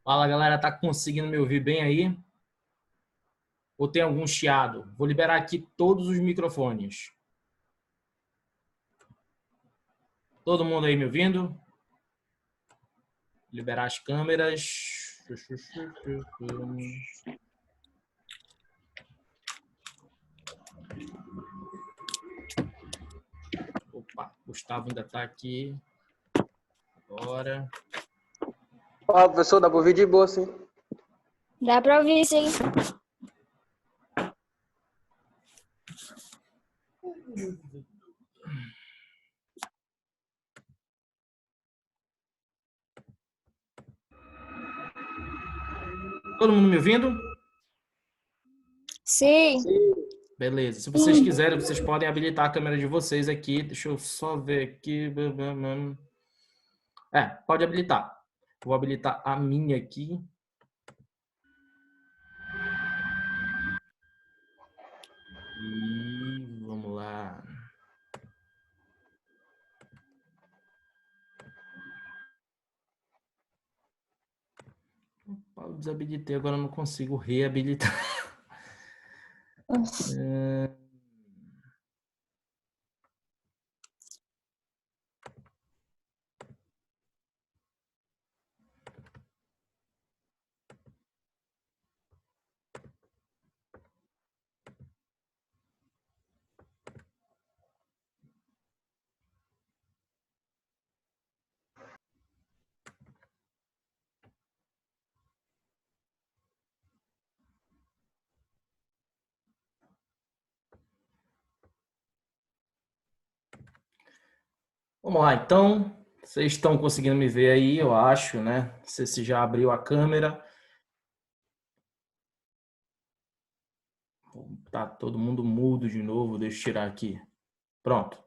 Fala, galera, tá conseguindo me ouvir bem aí? Ou tem algum chiado? Vou liberar aqui todos os microfones. Todo mundo aí me ouvindo? Liberar as câmeras. Opa, Gustavo ainda tá aqui. Agora. Ó, professor, dá pra ouvir de boa, sim. Dá pra ouvir, sim. Todo mundo me ouvindo? Sim. Beleza. Se vocês quiserem, vocês podem habilitar a câmera de vocês aqui. Deixa eu só ver aqui. Pode habilitar. Vou habilitar a minha aqui. E vamos lá. Eu desabilitei, agora eu não consigo reabilitar. Vamos lá, então. Vocês estão conseguindo me ver aí, eu acho, né? Não sei se já abriu a câmera. Tá todo mundo mudo de novo, deixa eu tirar aqui. Pronto.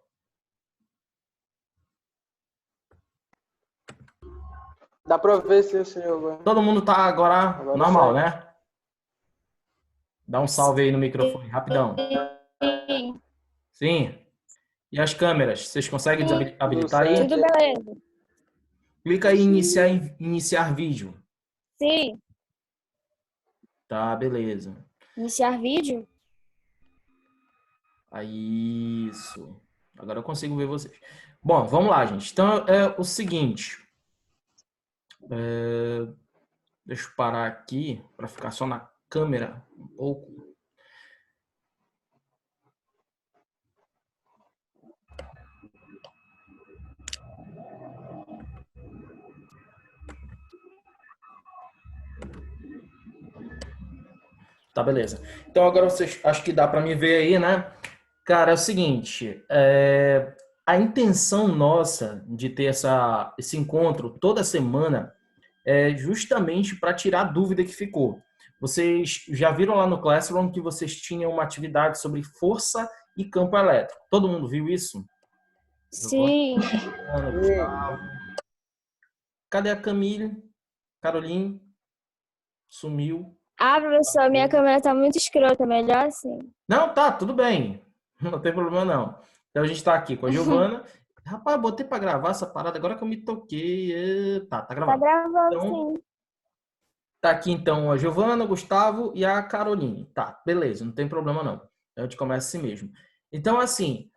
Dá pra ver, sim, senhor. Agora. Todo mundo tá agora normal, Segue. né? Dá um salve aí no microfone, rapidão. Sim. Sim. E as câmeras, vocês conseguem Tudo habilitar aí? Tudo certo. beleza. Clica aí em iniciar vídeo. Sim. Tá, beleza. Iniciar vídeo? Aí, isso. Agora eu consigo ver vocês. Bom, vamos lá, gente. Então, é o seguinte. Deixa eu parar aqui para ficar só na câmera um pouco. Tá, beleza. Então agora vocês acho que dá para me ver aí, né? Cara, é o seguinte, a intenção nossa de ter esse encontro toda semana é justamente para tirar a dúvida que ficou. Vocês já viram lá no Classroom que vocês tinham uma atividade sobre força e campo elétrico. Todo mundo viu isso? Sim. Cadê a Camille? Caroline? Sumiu. Ah, professor, minha câmera tá muito escrota. Melhor assim. Não, tá, tudo bem. Não tem problema, não. Então a gente tá aqui com a Giovana. Rapaz, botei pra gravar essa parada agora que eu me toquei. Tá Tá gravando. gravando, Então, sim. tá aqui então a Giovana, o Gustavo e a Caroline. Tá, beleza, não tem problema não. A gente começa assim mesmo. Então, assim,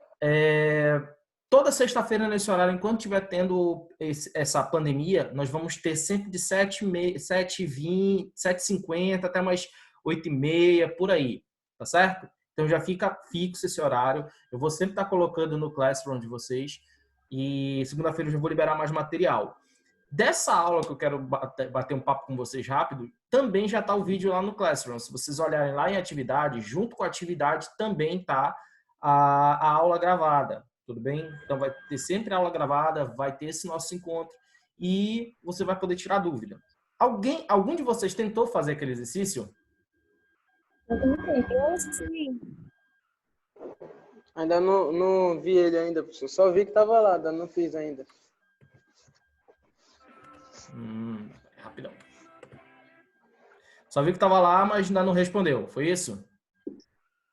toda sexta-feira nesse horário, enquanto estiver tendo essa pandemia, nós vamos ter sempre de 7h20, 7h50 até mais 8h30, por aí. Tá certo? Então já fica fixo esse horário. Eu vou sempre estar colocando no Classroom de vocês. E segunda-feira eu já vou liberar mais material. Dessa aula que eu quero bater um papo com vocês rápido, também já está o vídeo lá no Classroom. Se vocês olharem lá em atividade, junto com a atividade também está a aula gravada. Tudo bem? Então vai ter sempre aula gravada, vai ter esse nosso encontro e você vai poder tirar dúvida. Algum de vocês tentou fazer aquele exercício? Eu sim. Ainda não vi ele ainda, professor. Só vi que tava lá, ainda não fiz ainda. Rapidão. Só vi que estava lá, mas ainda não respondeu. Foi isso?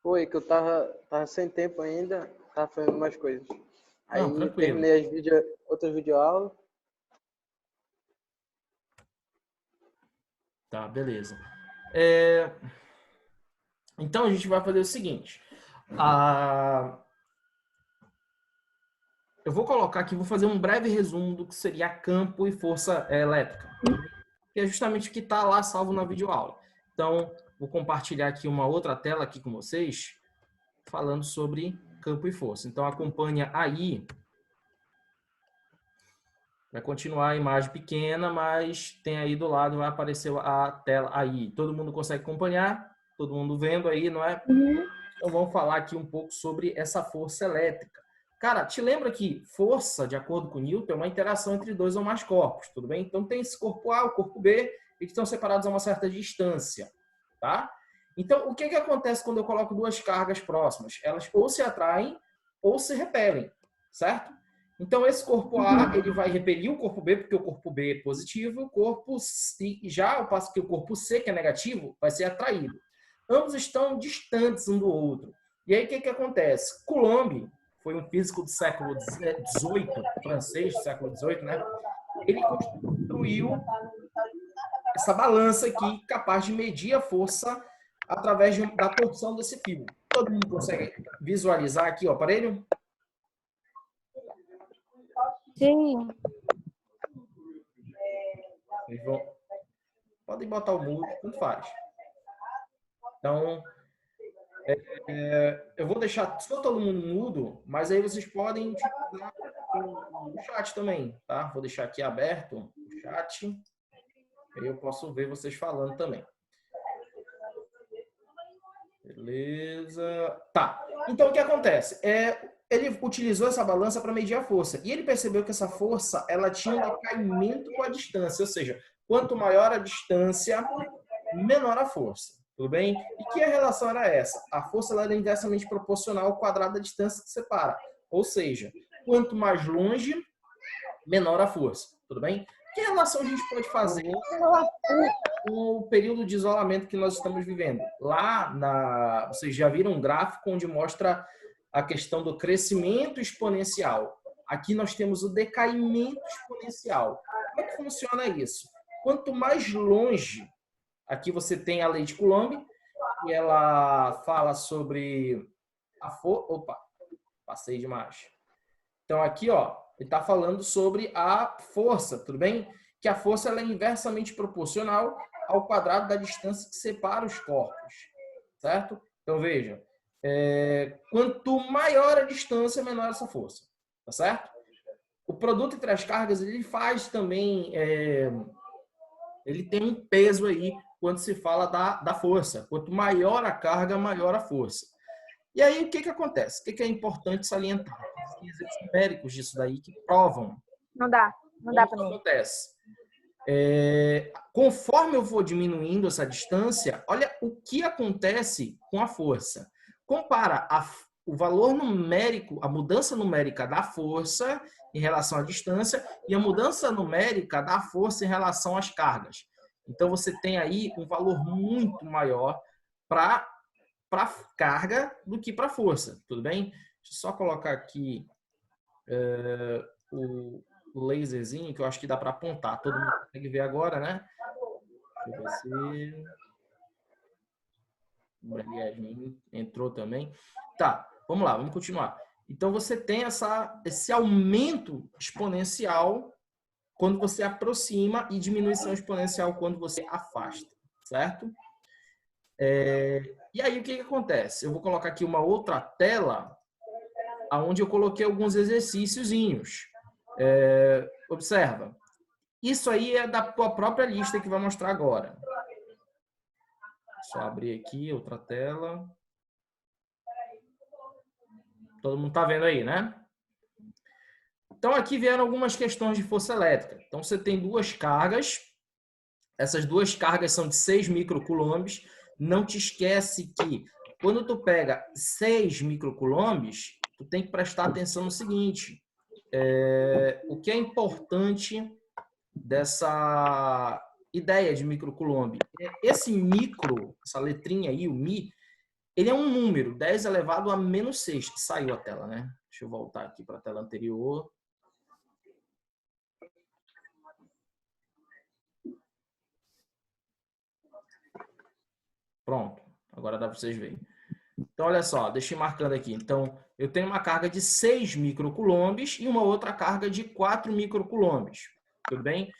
Foi, que eu tava sem tempo ainda, tava fazendo umas coisas. Aí Não, tranquilo. terminei outras videoaulas. Tá, beleza. Então, a gente vai fazer o seguinte. Eu vou colocar aqui, vou fazer um breve resumo do que seria campo e força elétrica, que é justamente o que está lá salvo na videoaula. Então, vou compartilhar aqui uma outra tela aqui com vocês, falando sobre campo e força. Então, acompanha aí. Vai continuar a imagem pequena, mas tem aí do lado, vai aparecer a tela aí. Todo mundo consegue acompanhar? Todo mundo vendo aí, não é? Então, vamos falar aqui um pouco sobre essa força elétrica. Cara, te lembra que força, de acordo com Newton, é uma interação entre dois ou mais corpos, tudo bem? Então, tem esse corpo A, o corpo B, e que estão separados a uma certa distância, tá? Então, o que acontece quando eu coloco duas cargas próximas? Elas ou se atraem ou se repelem, certo? Então, esse corpo A, ele vai repelir o corpo B, porque o corpo B é positivo, o corpo C, já ao passo que o corpo C, que é negativo, vai ser atraído. Ambos estão distantes um do outro. E aí, o que acontece? Coulomb foi um físico do século XVIII, francês do século XVIII, né? Ele construiu essa balança aqui, capaz de medir a força através da torção desse fio. Todo mundo consegue visualizar aqui o aparelho? Sim. Podem botar o mudo, tanto faz. Então, eu vou deixar só todo mundo mudo, mas aí vocês podem utilizar o chat também, tá? Vou deixar aqui aberto o chat. Aí eu posso ver vocês falando também. Beleza. Tá. Então, o que acontece? Ele utilizou essa balança para medir a força. E ele percebeu que essa força ela tinha um decaimento com a distância. Ou seja, quanto maior a distância, menor a força. Tudo bem? E que a relação era essa? A força ela era inversamente proporcional ao quadrado da distância que separa. Ou seja, quanto mais longe, menor a força. Tudo bem? Que relação a gente pode fazer com o período de isolamento que nós estamos vivendo? Vocês já viram um gráfico onde mostra a questão do crescimento exponencial. Aqui nós temos o decaimento exponencial. Como é que funciona isso? Quanto mais longe, aqui você tem a lei de Coulomb, e ela fala sobre a força. Opa, passei demais. Então aqui, ó, ele está falando sobre a força, tudo bem? Que a força ela é inversamente proporcional ao quadrado da distância que separa os corpos, certo? Então veja, quanto maior a distância, menor essa força, tá certo? O produto entre as cargas ele faz também, ele tem um peso aí quando se fala da força. Quanto maior a carga, maior a força. E aí, o que acontece? O que é importante salientar? Existem exemplos numéricos disso daí que provam. Não dá para mim. Acontece. Conforme eu vou diminuindo essa distância, olha o que acontece com a força. Compara o valor numérico, a mudança numérica da força em relação à distância e a mudança numérica da força em relação às cargas. Então, você tem aí um valor muito maior para carga do que para força, tudo bem? Deixa eu só colocar aqui o laserzinho, que eu acho que dá para apontar. Todo mundo consegue ver agora, né? Deixa eu ver se... O Yasmin entrou também. Tá, vamos lá, vamos continuar. Então, você tem esse aumento exponencial quando você aproxima e diminuição exponencial quando você afasta, certo? E aí, o que acontece? Eu vou colocar aqui uma outra tela onde eu coloquei alguns exercíciozinhos. Observa. Isso aí é da tua própria lista que vai mostrar agora. Só abrir aqui outra tela. Todo mundo está vendo aí, né? Então, aqui vieram algumas questões de força elétrica. Então, você tem duas cargas. Essas duas cargas são de 6 microcoulombs. Não te esquece que quando tu pega 6 microcoulombs, tu tem que prestar atenção no seguinte. O que é importante dessa ideia de microcoulomb? Esse micro, essa letrinha aí, o mi, ele é um número, 10 elevado a menos 6. Saiu a tela, né? Deixa eu voltar aqui para a tela anterior. Pronto. Agora dá para vocês verem. Então, olha só, deixa eu ir marcando aqui. Então, eu tenho uma carga de 6 microcoulombs e uma outra carga de 4 microcoulombs. Tudo bem?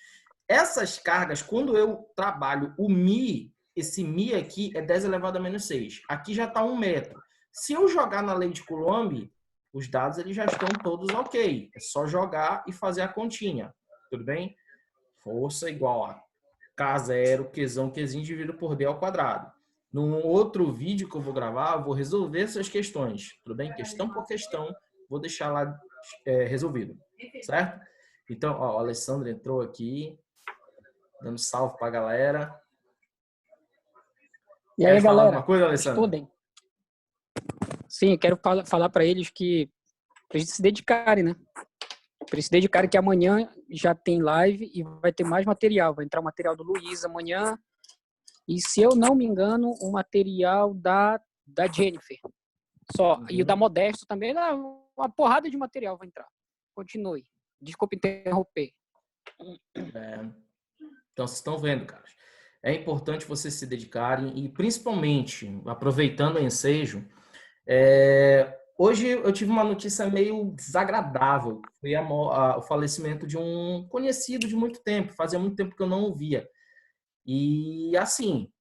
Essas cargas, quando eu trabalho o Mi, esse Mi aqui é 10 elevado a menos 6. Aqui já está 1 metro. Se eu jogar na lei de Coulomb, os dados eles já estão todos ok. É só jogar e fazer a continha. Tudo bem? Força igual a K0, Qzão, Qzinho dividido por D ao quadrado. Num outro vídeo que eu vou gravar, eu vou resolver essas questões. Tudo bem? Questão por questão, vou deixar lá resolvido. Certo? Então, ó, o Alessandro entrou aqui. Dando salve pra galera. E aí, Quer falar galera? alguma coisa, Alessandro? Estudem. Sim, quero falar para eles que pra eles se dedicarem, né? Para eles se dedicarem que amanhã já tem live e vai ter mais material. Vai entrar o material do Luiz amanhã. E se eu não me engano, o material da Jennifer. Só. Uhum. E o da Modesto também. Uma porrada de material vai entrar. Continue. Desculpe interromper. Então, vocês estão vendo, cara. É importante vocês se dedicarem e, principalmente, aproveitando o ensejo, hoje eu tive uma notícia meio desagradável. Foi o falecimento de um conhecido de muito tempo. Fazia muito tempo que eu não o via. E, assim,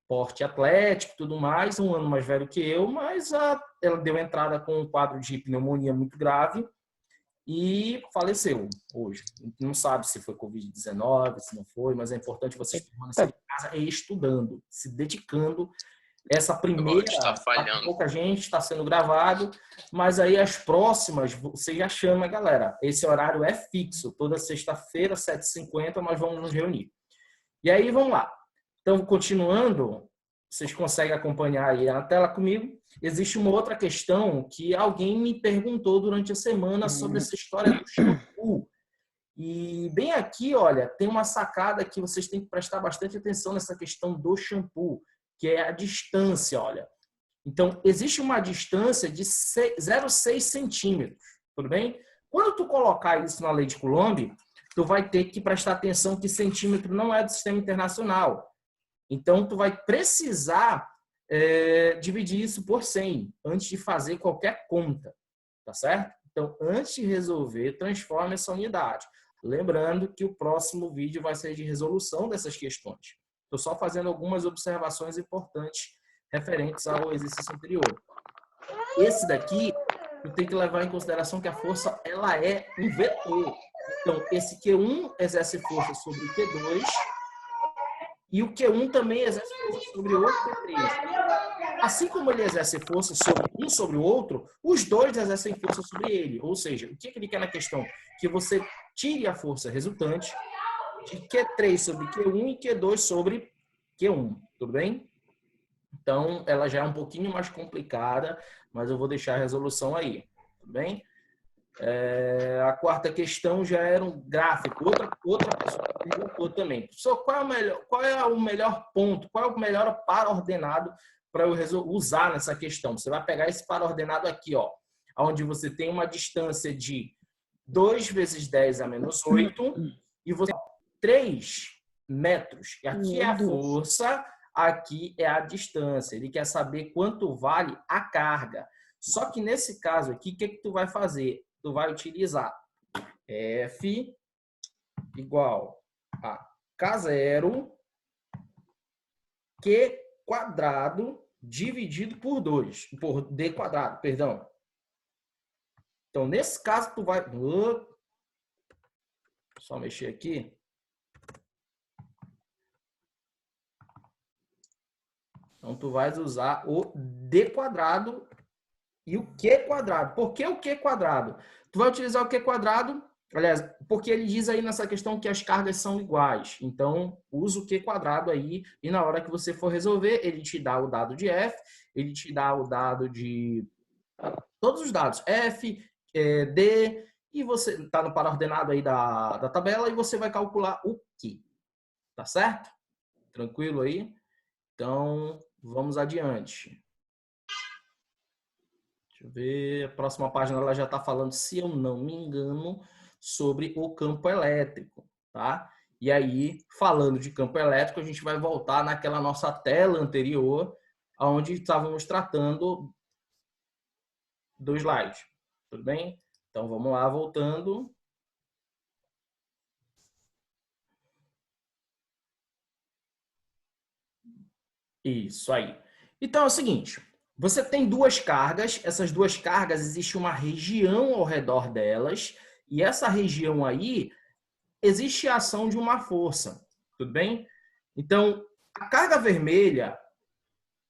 porte atlético e tudo mais, um ano mais velho que eu, mas ela deu entrada com um quadro de pneumonia muito grave e faleceu hoje. Não sabe se foi Covid-19, se não foi, mas é importante vocês permanecerem em casa e estudando, se dedicando. Essa primeira, está falhando. pouca gente está sendo gravado, mas aí as próximas, você já chama, galera. Esse horário é fixo, toda sexta-feira, 7h50, nós vamos nos reunir. E aí, vamos lá. Então, continuando, vocês conseguem acompanhar aí na tela comigo. Existe uma outra questão que alguém me perguntou durante a semana sobre essa história do shampoo. E bem aqui, olha, tem uma sacada que vocês têm que prestar bastante atenção nessa questão do shampoo, que é a distância, olha. Então, existe uma distância de 0,6 centímetros, tudo bem? Quando tu colocar isso na lei de Coulomb, tu vai ter que prestar atenção que centímetro não é do sistema internacional. Então, tu vai precisar dividir isso por 100 antes de fazer qualquer conta, tá certo? Então, antes de resolver, transforma essa unidade. Lembrando que o próximo vídeo vai ser de resolução dessas questões. Estou só fazendo algumas observações importantes referentes ao exercício anterior. Esse daqui, tu tem que levar em consideração que a força ela é um vetor. Então, esse Q1 exerce força sobre o Q2 e o Q1 também exerce força sobre o outro Q3. Assim como ele exerce força sobre um sobre o outro, os dois exercem força sobre ele. Ou seja, o que ele quer na questão? Que você tire a força resultante de Q3 sobre Q1 e Q2 sobre Q1. Tudo bem? Então, ela já é um pouquinho mais complicada, mas eu vou deixar a resolução aí. Tudo bem? A quarta questão já era um gráfico. Outra pessoa perguntou também. Professor, qual é o melhor ponto? Qual é o melhor par ordenado para eu usar nessa questão? Você vai pegar esse par ordenado aqui, ó, onde você tem uma distância de 2 vezes 10 a menos 8 e você tem 3 metros. E aqui é a força, aqui é a distância. Ele quer saber quanto vale a carga. Só que nesse caso aqui, o que tu vai fazer? Tu vai utilizar F igual a K0 Q quadrado dividido por 2, por D quadrado, perdão. Então, nesse caso, tu vai... Só mexer aqui. Então, tu vais usar o D quadrado e o Q quadrado. Por que o Q quadrado? Tu vai utilizar o Q quadrado, aliás, porque ele diz aí nessa questão que as cargas são iguais. Então, usa o Q quadrado aí e na hora que você for resolver, ele te dá o dado de F, ele te dá o dado de... todos os dados, F, D, e você está no par ordenado aí da tabela e você vai calcular o Q. Tá certo? Tranquilo aí? Então, vamos adiante. Deixa eu ver, a próxima página ela já está falando, se eu não me engano, sobre o campo elétrico, tá? E aí, falando de campo elétrico, a gente vai voltar naquela nossa tela anterior, onde estávamos tratando do slide. Tudo bem? Então, vamos lá, voltando. Isso aí. Então, é o seguinte. Você tem duas cargas. Essas duas cargas, existe uma região ao redor delas. E essa região aí, existe a ação de uma força. Tudo bem? Então, a carga vermelha,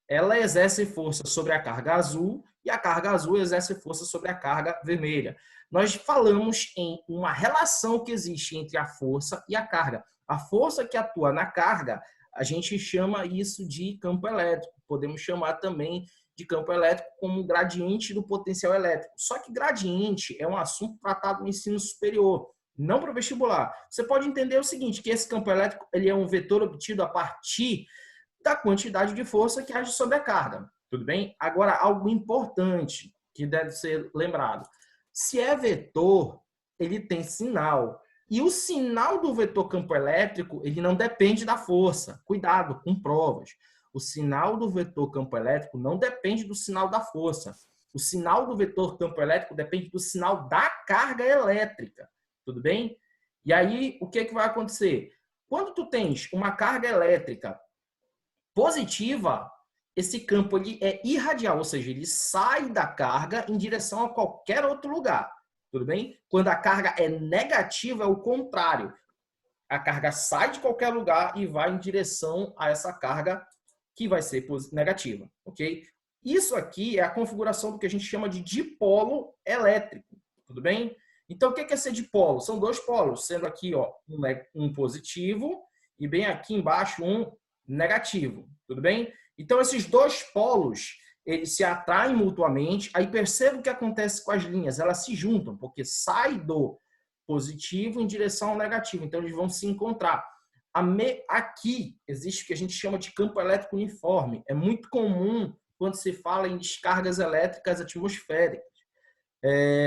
ela exerce força sobre a carga azul e a carga azul exerce força sobre a carga vermelha. Nós falamos em uma relação que existe entre a força e a carga. A força que atua na carga, a gente chama isso de campo elétrico. Podemos chamar também de campo elétrico como gradiente do potencial elétrico. Só que gradiente é um assunto tratado no ensino superior, não para o vestibular. Você pode entender o seguinte, que esse campo elétrico ele é um vetor obtido a partir da quantidade de força que age sobre a carga. Tudo bem? Agora, algo importante que deve ser lembrado. Se é vetor, ele tem sinal. E o sinal do vetor campo elétrico, ele não depende da força. Cuidado com provas. O sinal do vetor campo elétrico não depende do sinal da força. O sinal do vetor campo elétrico depende do sinal da carga elétrica. Tudo bem? E aí, o que vai acontecer? Quando tu tens uma carga elétrica positiva, esse campo ele é irradial, ou seja, ele sai da carga em direção a qualquer outro lugar. Tudo bem? Quando a carga é negativa, é o contrário. A carga sai de qualquer lugar e vai em direção a essa carga que vai ser negativa. Ok? Isso aqui é a configuração do que a gente chama de dipolo elétrico. Tudo bem? Então, o que é ser dipolo? São dois polos, sendo aqui ó, um positivo e bem aqui embaixo um negativo. Tudo bem? Então, esses dois polos, eles se atraem mutuamente. Aí perceba o que acontece com as linhas. Elas se juntam, porque sai do positivo em direção ao negativo. Então, eles vão se encontrar. Aqui existe o que a gente chama de campo elétrico uniforme. É muito comum quando se fala em descargas elétricas atmosféricas.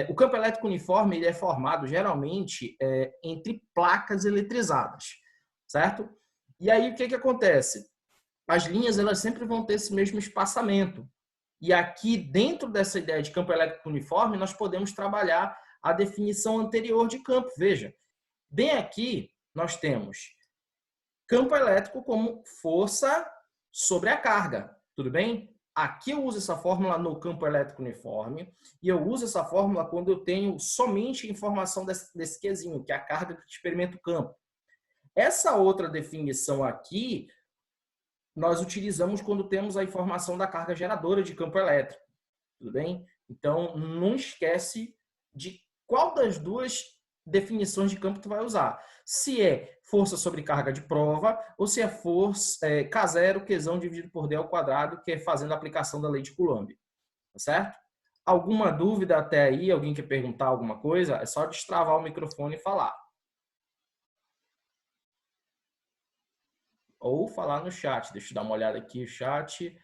O campo elétrico uniforme ele é formado geralmente entre placas eletrizadas, certo? E aí o que acontece? As linhas elas sempre vão ter esse mesmo espaçamento. E aqui dentro dessa ideia de campo elétrico uniforme nós podemos trabalhar a definição anterior de campo. Veja, bem aqui nós temos campo elétrico como força sobre a carga, tudo bem? Aqui eu uso essa fórmula no campo elétrico uniforme e eu uso essa fórmula quando eu tenho somente informação desse quesinho, que é a carga que experimenta o campo. Essa outra definição aqui, nós utilizamos quando temos a informação da carga geradora de campo elétrico, tudo bem? Então, não esquece de qual das duas definições de campo tu vai usar. Se é força sobre carga de prova ou se é força K0, Qzão dividido por D ao quadrado, que é fazendo a aplicação da lei de Coulomb. Tá certo? Alguma dúvida até aí? Alguém quer perguntar alguma coisa? É só destravar o microfone e falar. Ou falar no chat. Deixa eu dar uma olhada aqui o chat.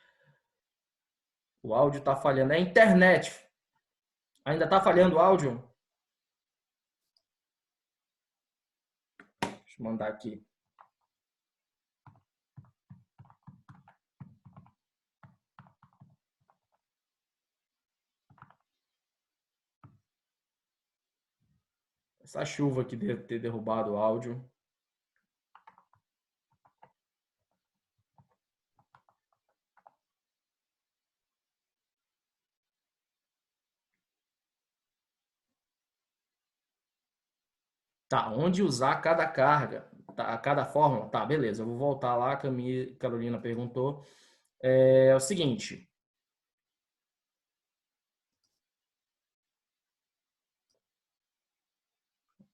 O áudio está falhando. É a internet. Ainda está falhando o áudio? Deixa eu mandar aqui. Essa chuva aqui deve ter derrubado o áudio. Tá, onde usar cada carga, tá, cada fórmula? Tá, beleza, eu vou voltar lá, a Carolina perguntou. É o seguinte.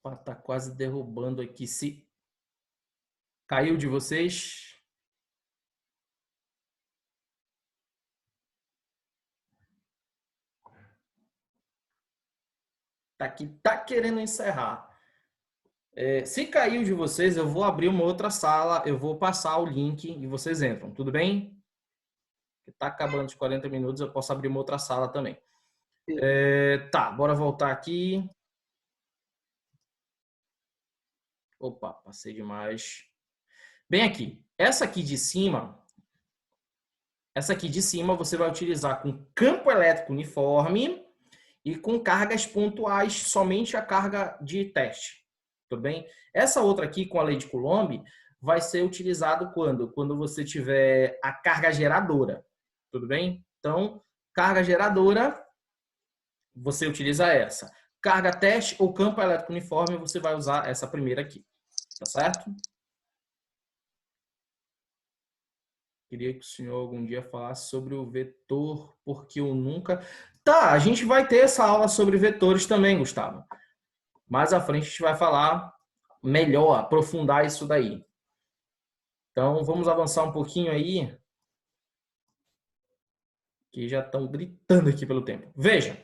Opa, tá quase derrubando aqui. Se caiu de vocês? Tá aqui, tá querendo encerrar. Se caiu de vocês, eu vou abrir uma outra sala, eu vou passar o link e vocês entram, tudo bem? Tá acabando de 40 minutos, eu posso abrir uma outra sala também. Tá, bora voltar aqui. Opa, passei demais. Bem aqui. Essa aqui de cima você vai utilizar com campo elétrico uniforme e com cargas pontuais, somente a carga de teste. Tudo bem? Essa outra aqui, com a lei de Coulomb, vai ser utilizado quando? Quando você tiver a carga geradora. Tudo bem? Então, carga geradora, você utiliza essa. Carga teste ou campo elétrico uniforme, você vai usar essa primeira aqui. Tá certo? Queria que o senhor algum dia falasse sobre o vetor, porque eu nunca... Tá, a gente vai ter essa aula sobre vetores também, Gustavo. Mais à frente a gente vai falar melhor, aprofundar isso daí. Então, vamos avançar um pouquinho aí, que já estão gritando aqui pelo tempo. Veja,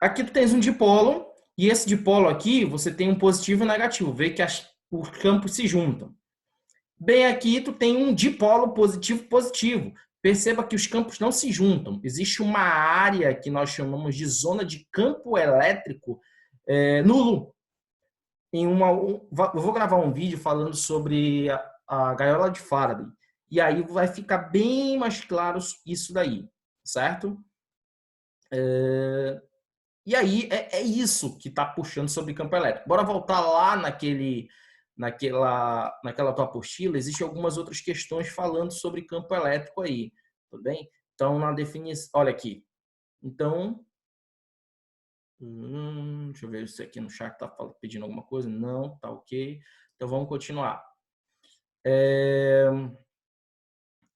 aqui tu tens um dipolo, e esse dipolo aqui, você tem um positivo e um negativo. Vê que os campos se juntam. Bem aqui, tu tem um dipolo positivo. Perceba que os campos não se juntam. Existe uma área que nós chamamos de zona de campo elétrico nulo. Eu vou gravar um vídeo falando sobre a gaiola de Faraday. E aí vai ficar bem mais claro isso daí, certo? E aí é isso que está puxando sobre campo elétrico. Bora voltar lá naquela tua apostila. Existem algumas outras questões falando sobre campo elétrico aí, tudo bem? Então, na definição... Olha aqui. Então... deixa eu ver se aqui no chat está pedindo alguma coisa. Não, tá ok. Então, vamos continuar.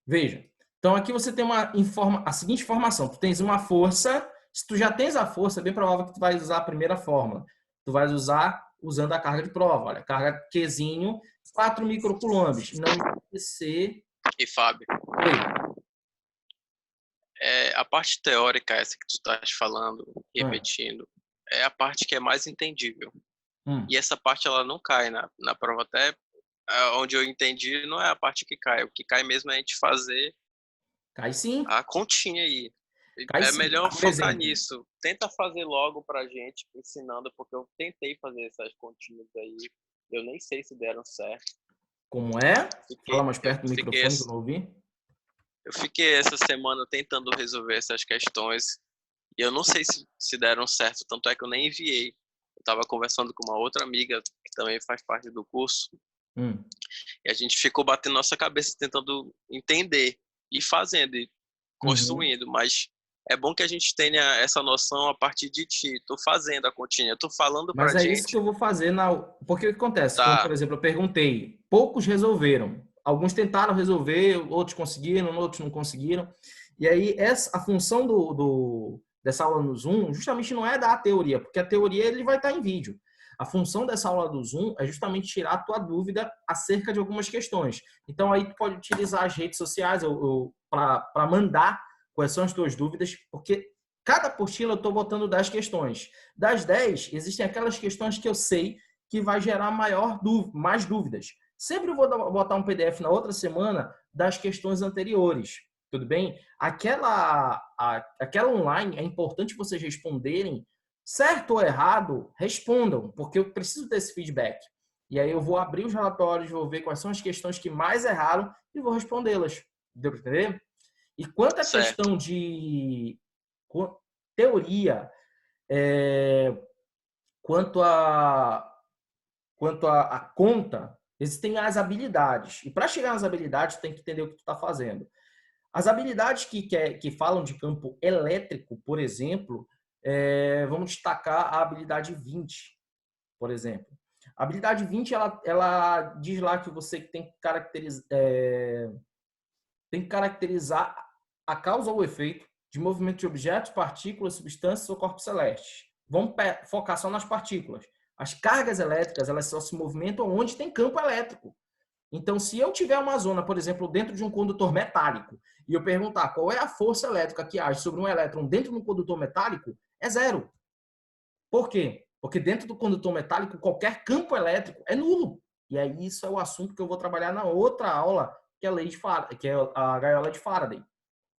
Veja. Então, aqui você tem a seguinte informação. Tu tens uma força. Se tu já tens a força, é bem provável que tu vai usar a primeira fórmula. Tu vais usar usando a carga de prova. Olha, carga Qzinho, 4 microcoulombs. Não vai ser... E Fábio, a parte teórica, essa que tu estás falando, repetindo, é a parte que é mais entendível. E essa parte ela não cai na prova. Até onde eu entendi, não é a parte que cai. O que cai mesmo é a gente fazer Cai sim. a continha aí. Cai sim. Melhor Por focar exemplo. nisso. Tenta fazer logo pra gente, ensinando, porque eu tentei fazer essas continhas aí. Eu nem sei se deram certo. Como é? Fala mais perto do microfone que eu não ouvi. Eu fiquei essa semana tentando resolver essas questões e eu não sei se deram certo, tanto é que eu nem enviei. Eu estava conversando com uma outra amiga que também faz parte do curso e a gente ficou batendo nossa cabeça tentando entender e fazendo e construindo, mas é bom que a gente tenha essa noção a partir de ti. Tô fazendo a continha, tô falando pra gente. Mas é isso que eu vou fazer Porque o que acontece? Tá. Quando, por exemplo, eu perguntei, poucos resolveram. Alguns tentaram resolver, outros conseguiram, outros não conseguiram. E aí, a função dessa aula no Zoom justamente não é dar a teoria, porque a teoria ele vai estar em vídeo. A função dessa aula do Zoom é justamente tirar a tua dúvida acerca de algumas questões. Então, aí tu pode utilizar as redes sociais para mandar quais são as tuas dúvidas, porque cada apostila eu estou botando 10 questões. Das 10, existem aquelas questões que eu sei que vai gerar mais dúvidas. Sempre eu vou botar um PDF na outra semana das questões anteriores. Tudo bem? Aquela online, é importante vocês responderem. Certo ou errado, respondam, porque eu preciso desse feedback. E aí eu vou abrir os relatórios, vou ver quais são as questões que mais erraram e vou respondê-las. Deu para entender? E quanto à questão de teoria, quanto a conta, existem as habilidades. E para chegar nas habilidades, tem que entender o que tu está fazendo. As habilidades que falam de campo elétrico, por exemplo, vamos destacar a habilidade 20, por exemplo. A habilidade 20, ela diz lá que você tem que caracterizar a causa ou o efeito de movimento de objetos, partículas, substâncias ou corpos celestes. Vamos focar só nas partículas. As cargas elétricas, elas só se movimentam onde tem campo elétrico. Então, se eu tiver uma zona, por exemplo, dentro de um condutor metálico, e eu perguntar qual é a força elétrica que age sobre um elétron dentro de um condutor metálico, é zero. Por quê? Porque dentro do condutor metálico, qualquer campo elétrico é nulo. E aí, isso é o assunto que eu vou trabalhar na outra aula, que é a gaiola de Faraday.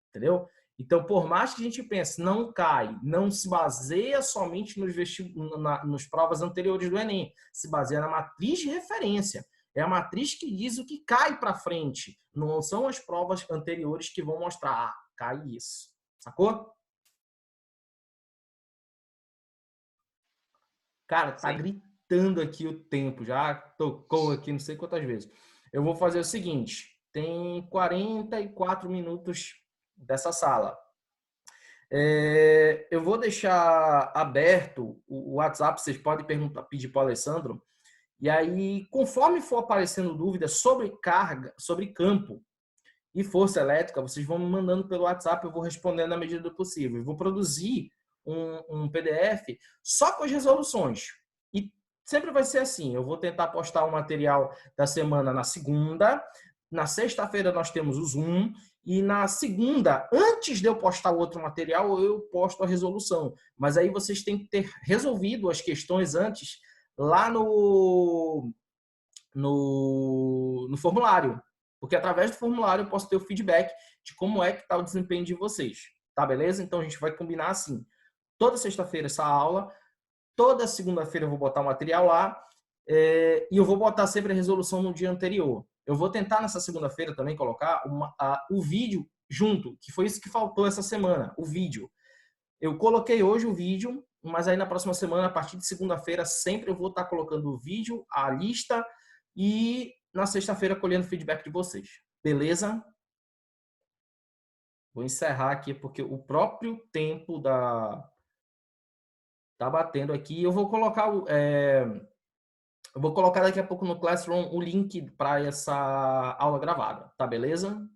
Entendeu? Então, por mais que a gente pense, não cai, não se baseia somente nos provas anteriores do Enem, se baseia na matriz de referência. É a matriz que diz o que cai para frente. Não são as provas anteriores que vão mostrar, cai isso. Sacou? Cara, tá Sim. gritando aqui o tempo, já tocou aqui não sei quantas vezes. Eu vou fazer o seguinte, tem 44 minutos dessa sala. Eu vou deixar aberto o WhatsApp, vocês podem pedir para o Alessandro, e aí, conforme for aparecendo dúvidas sobre carga, sobre campo e força elétrica, vocês vão me mandando pelo WhatsApp, eu vou respondendo na medida do possível. Eu vou produzir um PDF só com as resoluções. E sempre vai ser assim, eu vou tentar postar o material da semana na segunda, na sexta-feira nós temos o Zoom, e na segunda, antes de eu postar o outro material, eu posto a resolução. Mas aí vocês têm que ter resolvido as questões antes lá no formulário. Porque através do formulário eu posso ter o feedback de como é que está o desempenho de vocês. Tá, beleza? Então a gente vai combinar assim. Toda sexta-feira essa aula, toda segunda-feira eu vou botar o material lá, e eu vou botar sempre a resolução no dia anterior. Eu vou tentar nessa segunda-feira também colocar o vídeo junto, que foi isso que faltou essa semana, o vídeo. Eu coloquei hoje o vídeo, mas aí na próxima semana, a partir de segunda-feira, sempre eu vou estar colocando o vídeo, a lista, e na sexta-feira colhendo feedback de vocês. Beleza? Vou encerrar aqui, porque o próprio tempo tá batendo aqui. Eu vou colocar daqui a pouco no Classroom o link para essa aula gravada, tá beleza?